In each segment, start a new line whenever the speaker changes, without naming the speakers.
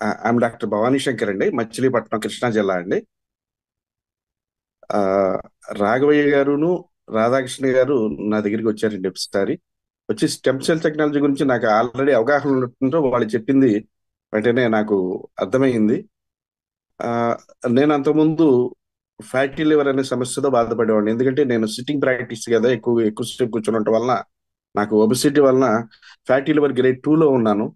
I'm doctor Bhavani Shankar అండి, మచిలీపట్నం, కృష్ణా జిల్లా అండి. ఆ, రాఘవయ్య గారును రాధాకృష్ణ గారు నా దగ్గరికి వచ్చారండి ఒకసారి. వచ్చి స్టెమ్ సెల్ టెక్నాలజీ గురించి నాకు ఆల్రెడీ అవగాహన ఉండటంతో వాళ్ళు చెప్పింది వెంటనే నాకు అర్థమైంది. ఆ, నేను అంతకుముందు ఫ్యాటీ లివర్ అనే సమస్యతో బాధపడేవాడిని. ఎందుకంటే నేను సిట్టింగ్ ప్రాక్టీస్ కదా, ఎక్కువసేపు కూర్చొని ఉండటం వలన నాకు ఒబిసిటీ వలన ఫ్యాటీ లివర్ గ్రేడ్ 2లో ఉన్నాను.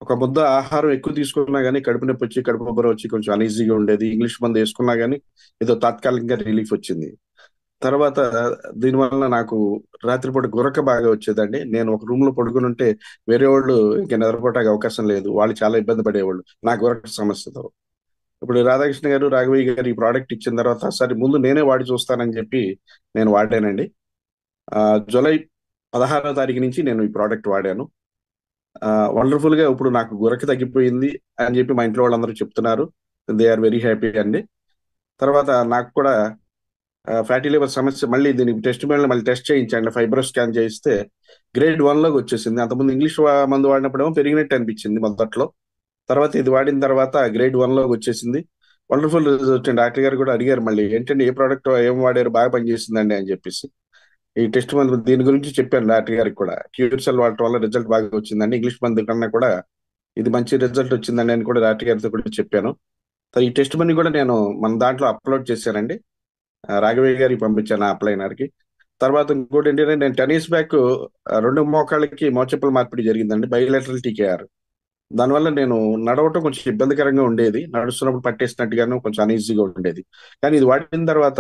ఒక ముద్ద ఆహారం ఎక్కువ తీసుకున్నా గానీ కడుపు నొప్పి వచ్చి, కడుపు ఉబ్బరం వచ్చి కొంచెం అనీజీగా ఉండేది. ఇంగ్లీష్ మందు వేసుకున్నా గానీ ఏదో తాత్కాలికంగా రిలీఫ్ వచ్చింది. తర్వాత దీనివల్ల నాకు రాత్రిపూట గురక బాగా వచ్చేదండి. నేను ఒక రూమ్ లో పడుకుని ఉంటే వేరే వాళ్ళు ఇంకా నిద్రపోవడానికి అవకాశం లేదు. వాళ్ళు చాలా ఇబ్బంది పడేవాళ్ళు నా గురక సమస్యతో. ఇప్పుడు రాధాకృష్ణ గారు, రాఘవయ్య గారు ఈ ప్రోడక్ట్ ఇచ్చిన తర్వాత సరే ముందు నేనే వాడి చూస్తానని చెప్పి నేను వాడానండి. ఆ, జూలై 16వ తారీఖు నుంచి నేను ఈ ప్రోడక్ట్ వాడాను. వండర్ఫుల్ గా ఇప్పుడు నాకు గురక తగ్గిపోయింది అని చెప్పి మా ఇంట్లో వాళ్ళందరూ చెప్తున్నారు. దే ఆర్ వెరీ హ్యాపీ అండి. తర్వాత నాకు కూడా ఫ్యాటీ లివర్ సమస్య మళ్ళీ దీనికి మళ్ళీ టెస్ట్ చేయించండి, ఫైబ్రో స్కాన్ చేయిస్తే గ్రేడ్ 1లోకి వచ్చేసింది. అంతకుముందు ఇంగ్లీష్ మందు వాడినప్పుడేమో పెరిగినట్టు అనిపించింది మొదట్లో. తర్వాత ఇది వాడిన తర్వాత గ్రేడ్ 1లోకి వచ్చేసింది. వండర్ఫుల్ రిజల్ట్ అండి. డాక్టర్ గారు కూడా అడిగారు మళ్ళీ ఏంటంటే ఏ ప్రోడక్ట్ ఏం వాడారు, బాగా పనిచేసిందండి అని చెప్పేసి. ఈ టెస్ట్ మందు దీని గురించి చెప్పాను డాక్టర్ గారికి కూడా. క్యూర్ సెల్ వాడటం వల్ల రిజల్ట్ బాగా వచ్చిందండి, ఇంగ్లీష్ మందు కన్నా కూడా ఇది మంచి రిజల్ట్ వచ్చిందండి అని కూడా డాక్టర్ గారితో కూడా చెప్పాను. ఈ టెస్ట్ మనీ కూడా నేను మన దాంట్లో అప్లోడ్ చేశానండి. రాఘవయ్య గారికి పంపించాను ఆ అప్లైనర్కి. తర్వాత ఇంకోటి ఏంటంటే నేను 10 years బ్యాక్ రెండు మోకాళ్ళకి మోచెప్పుల మార్పిడి జరిగిందండి, బైలేటరల్ టీకేఆర్. దానివల్ల నేను నడవటం కొంచెం ఇబ్బందికరంగా ఉండేది, నడుస్తున్నప్పుడు పట్టేసినట్టుగాను కొంచెం అనీజీగా ఉండేది. కానీ ఇది వాడిన తర్వాత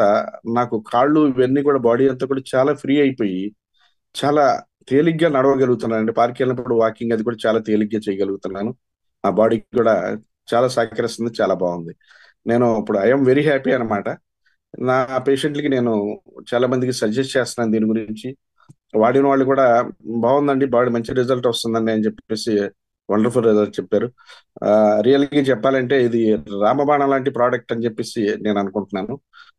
నాకు కాళ్ళు ఇవన్నీ కూడా బాడీ అంతా కూడా చాలా ఫ్రీ అయిపోయి చాలా తేలిగ్గా నడవగలుగుతున్నాను అండి. పార్క్ వెళ్ళినప్పుడు వాకింగ్ అది కూడా చాలా తేలిగ్గా చేయగలుగుతున్నాను. నా బాడీకి కూడా చాలా సహకరిస్తుంది, చాలా బాగుంది. నేను ఇప్పుడు ఐఎమ్ వెరీ హ్యాపీ అన్నమాట. నా పేషెంట్లకి నేను చాలా మందికి సజెస్ట్ చేస్తున్నాను దీని గురించి. వాడిన వాళ్ళు కూడా బాగుందండి, బాడీ మంచి రిజల్ట్ వస్తుందండి అని చెప్పేసి వండర్ఫుల్ రిజల్ట్ చెప్పారు. రియల్ గా చెప్పాలంటే ఇది రామబాణం లాంటి ప్రోడక్ట్ అని చెప్పేసి నేను అనుకుంటున్నాను.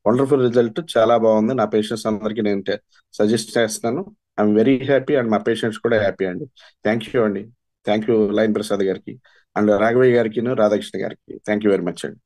వండర్ఫుల్ రిజల్ట్, చాలా బాగుంది. నా పేషెంట్స్ అందరికీ నేను సజెస్ట్ చేస్తున్నాను. ఐఎమ్ వెరీ హ్యాపీ అండ్ మా పేషెంట్స్ కూడా హ్యాపీ అండి. థ్యాంక్ యూ అండి. థ్యాంక్ యూ లైన్ ప్రసాద్ గారికి అండ్ రాఘవయ్య గారికి, రాధాకృష్ణ గారికి. థ్యాంక్ యూ వెరీ మచ్ అండి.